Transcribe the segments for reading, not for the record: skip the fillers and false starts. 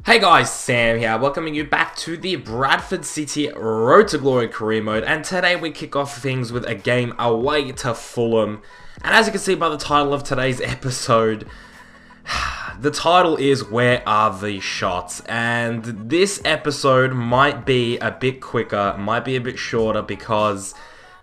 Hey guys, Sam here, welcoming you back to the Bradford City Road to Glory career mode, and today we kick off things with a game away to Fulham. And as you can see by the title of today's episode, the title is Where Are the Shots? And this episode might be a bit quicker, might be a bit shorter because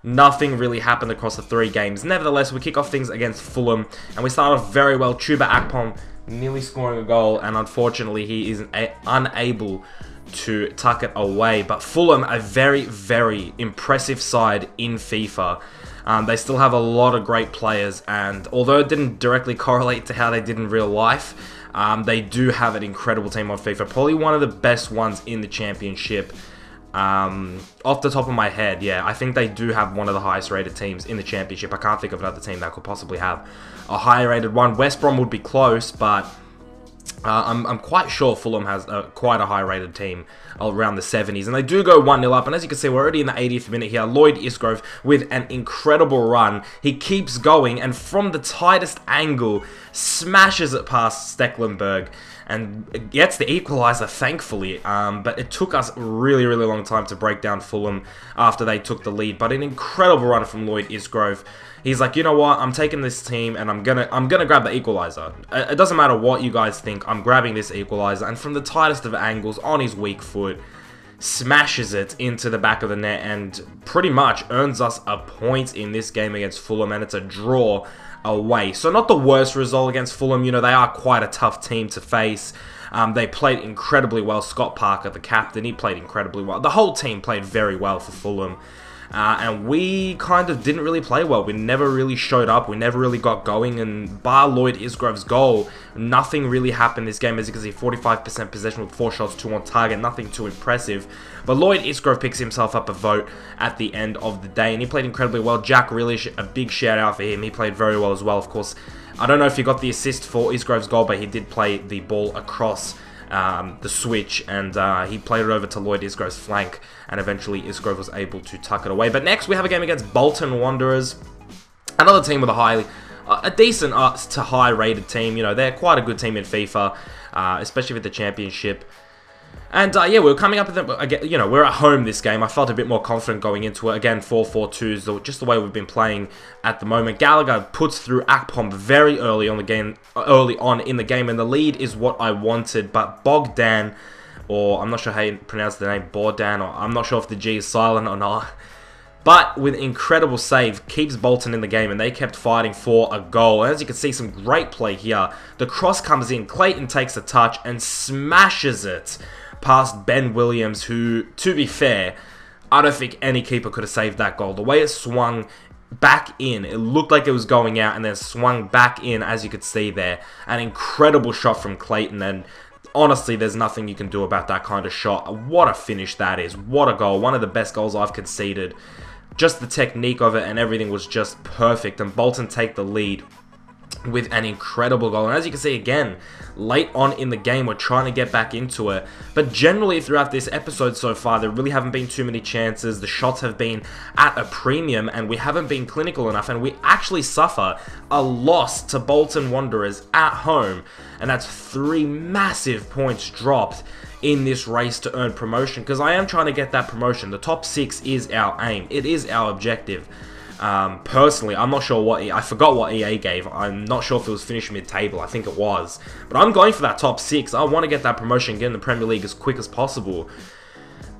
nothing really happened across the three games. Nevertheless, we kick off things against Fulham, and we start off very well. Chuba Akpom nearly scoring a goal, and unfortunately he is unable to tuck it away. But Fulham, a very, very impressive side in FIFA. They still have a lot of great players, and although it didn't directly correlate to how they did in real life, they do have an incredible team on FIFA. Probably one of the best ones in the championship. Off the top of my head, yeah, I think they do have one of the highest rated teams in the championship. I can't think of another team that could possibly have a higher rated one. West Brom would be close, but I'm quite sure Fulham has quite a high rated team around the 70s, and they do go 1-0 up. And as you can see, we're already in the 80th minute here. Lloyd Isgrove with an incredible run. He keeps going, and from the tightest angle smashes it past Stecklenburg and gets the equaliser, thankfully. But it took us really long time to break down Fulham after they took the lead. But an incredible run from Lloyd Isgrove. He's like, you know what? I'm taking this team and I'm gonna grab the equaliser. It doesn't matter what you guys think. I'm grabbing this equaliser, and from the tightest of angles on his weak foot, smashes it into the back of the net and pretty much earns us a point in this game against Fulham, and it's a draw away. So not the worst result against Fulham. You know, they are quite a tough team to face. They played incredibly well. Scott Parker, the captain, he played incredibly well. The whole team played very well for Fulham. And we kind of didn't really play well. We never really showed up. We never really got going. And bar Lloyd Isgrove's goal, nothing really happened this game. As you can see, 45% possession with 4 shots, 2 on target. Nothing too impressive. But Lloyd Isgrove picks himself up a vote at the end of the day. And he played incredibly well. Jack Grealish, a big shout out for him. He played very well as well. Of course, I don't know if he got the assist for Isgrove's goal, but he did play the ball across the switch, and he played it over to Lloyd Isgrove's flank, and eventually Isgrove was able to tuck it away. But next we have a game against Bolton Wanderers, another team with a decent to high rated team. You know, they're quite a good team in FIFA, especially with the championship. And yeah, we were coming up with them again. You know, we're at home this game. I felt a bit more confident going into it. Again, 4-4-2s, just the way we've been playing at the moment. Gallagher puts through Akpom very early on in the game, and the lead is what I wanted. But Bogdan, or I'm not sure how you pronounce the name, Bordan, or I'm not sure if the G is silent or not, but with incredible save, keeps Bolton in the game, and they kept fighting for a goal. As you can see, some great play here. The cross comes in, Clayton takes a touch and smashes it past Ben Williams, who, to be fair, I don't think any keeper could have saved that goal. The way it swung back in, it looked like it was going out and then swung back in, as you could see there. An incredible shot from Clayton, and honestly, there's nothing you can do about that kind of shot. What a finish that is. What a goal. One of the best goals I've conceded. Just the technique of it and everything was just perfect, and Bolton take the lead with an incredible goal. And as you can see, again, late on in the game, we're trying to get back into it. But generally, throughout this episode so far, there really haven't been too many chances. The shots have been at a premium, and we haven't been clinical enough. And we actually suffer a loss to Bolton Wanderers at home. And that's 3 massive points dropped in this race to earn promotion. Because I am trying to get that promotion. The top 6 is our aim. It is our objective. Personally, I'm not sure what I forgot what EA gave. I'm not sure if it was finished mid-table. I think it was. But I'm going for that top 6. I want to get that promotion, get in the Premier League as quick as possible.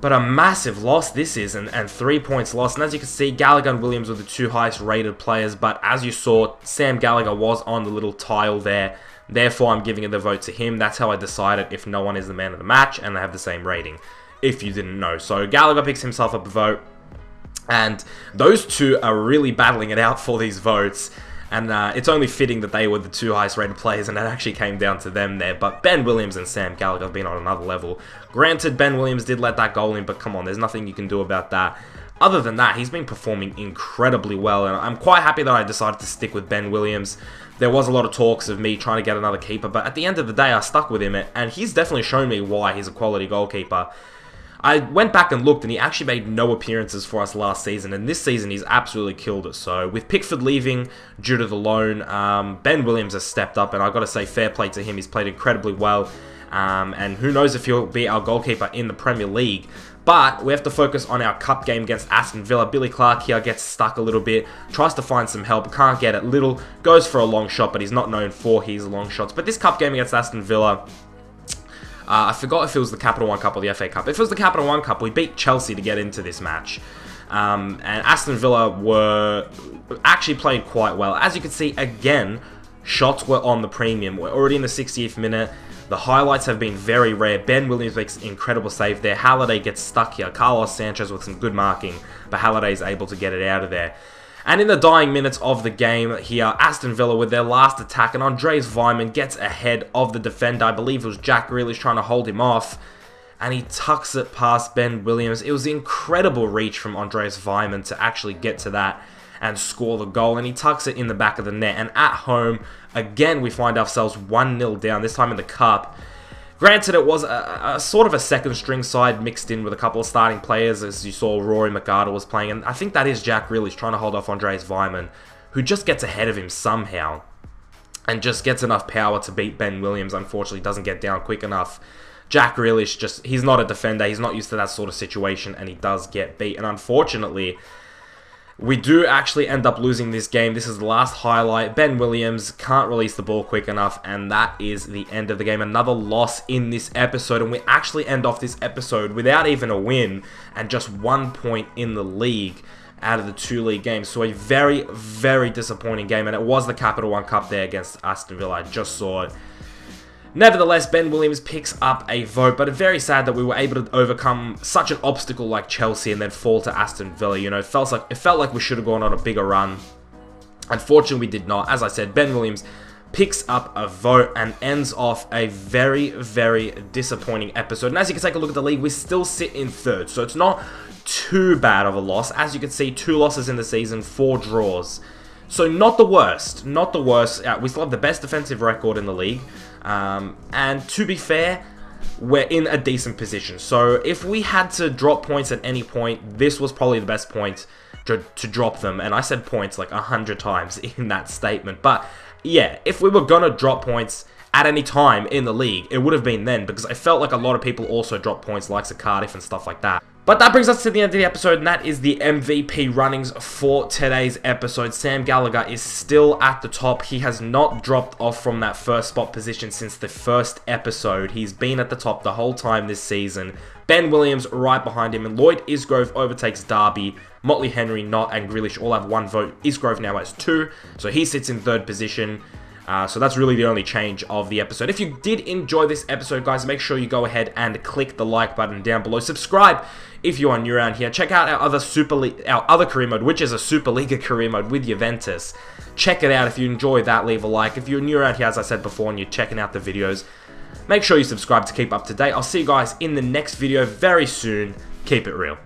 But a massive loss this is, and 3 points lost. And as you can see, Gallagher and Williams were the 2 highest rated players. But as you saw, Sam Gallagher was on the little tile there. Therefore, I'm giving the vote to him. That's how I decided if no one is the man of the match, and they have the same rating, if you didn't know. So Gallagher picks himself up a vote. And those 2 are really battling it out for these votes. And it's only fitting that they were the 2 highest rated players, and it actually came down to them there. But Ben Williams and Sam Gallagher have been on another level. Granted, Ben Williams did let that goal in, but come on, there's nothing you can do about that. Other than that, he's been performing incredibly well, and I'm quite happy that I decided to stick with Ben Williams. There was a lot of talks of me trying to get another keeper, but at the end of the day, I stuck with him, and he's definitely shown me why he's a quality goalkeeper. I went back and looked, and he actually made no appearances for us last season, and this season he's absolutely killed it. So with Pickford leaving due to the loan, Ben Williams has stepped up, and I've got to say fair play to him. He's played incredibly well. and who knows if he'll be our goalkeeper in the Premier League. But we have to focus on our cup game against Aston Villa. Billy Clark here gets stuck a little bit, tries to find some help, can't get it. Little goes for a long shot, but he's not known for his long shots. But this cup game against Aston Villa, I forgot if it was the Capital One Cup or the FA Cup. If it was the Capital One Cup, we beat Chelsea to get into this match. And Aston Villa were actually playing quite well. As you can see, again, shots were on the premium. We're already in the 60th minute. The highlights have been very rare. Ben Williams makes an incredible save there. Halliday gets stuck here. Carlos Sanchez with some good marking, but Halliday is able to get it out of there. And in the dying minutes of the game here, Aston Villa with their last attack, and Andreas Weimann gets ahead of the defender. I believe it was Jack Grealish trying to hold him off, and he tucks it past Ben Williams. It was an incredible reach from Andreas Weimann to actually get to that and score the goal, and he tucks it in the back of the net. And at home, again, we find ourselves 1-0 down, this time in the cup. Granted, it was a sort of a second string side mixed in with a couple of starting players, as you saw Rory McArdle was playing, and I think that is Jack Grealish trying to hold off Andreas Weimann, who just gets ahead of him somehow and just gets enough power to beat Ben Williams. Unfortunately, doesn't get down quick enough. Jack Grealish, he's not a defender, he's not used to that sort of situation, and he does get beat. And unfortunately, we do actually end up losing this game. This is the last highlight. Ben Williams can't release the ball quick enough, and that is the end of the game. Another loss in this episode, and we actually end off this episode without even a win and just 1 point in the league out of the 2 league games. So a very, very disappointing game, and it was the Capital One Cup there against Aston Villa. I just saw it. Nevertheless, Ben Williams picks up a vote, but it's very sad that we were able to overcome such an obstacle like Chelsea and then fall to Aston Villa. You know, it felt like we should have gone on a bigger run. Unfortunately, we did not. As I said, Ben Williams picks up a vote and ends off a very, very disappointing episode. And as you can take a look at the league, we still sit in 3rd, so it's not too bad of a loss. As you can see, 2 losses in the season, 4 draws. So not the worst, not the worst. We still have the best defensive record in the league. And to be fair, we're in a decent position. So if we had to drop points at any point, this was probably the best point to drop them. And I said points like 100 times in that statement. But yeah, if we were going to drop points at any time in the league, it would have been then, because I felt like a lot of people also dropped points, like Cardiff and stuff like that. But that brings us to the end of the episode, and that is the MVP runnings for today's episode. Sam Gallagher is still at the top. He has not dropped off from that first spot position since the first episode. He's been at the top the whole time this season. Ben Williams right behind him, and Lloyd Isgrove overtakes Darby. Motley Henry, Knott, and Grealish all have 1 vote. Isgrove now has 2, so he sits in 3rd position. So that's really the only change of the episode. If you did enjoy this episode, guys, make sure you go ahead and click the like button down below. Subscribe if you are new around here. Check out our other career mode, which is a Superliga career mode with Juventus. Check it out. If you enjoy that, leave a like. If you're new around here, as I said before, and you're checking out the videos, make sure you subscribe to keep up to date. I'll see you guys in the next video very soon. Keep it real.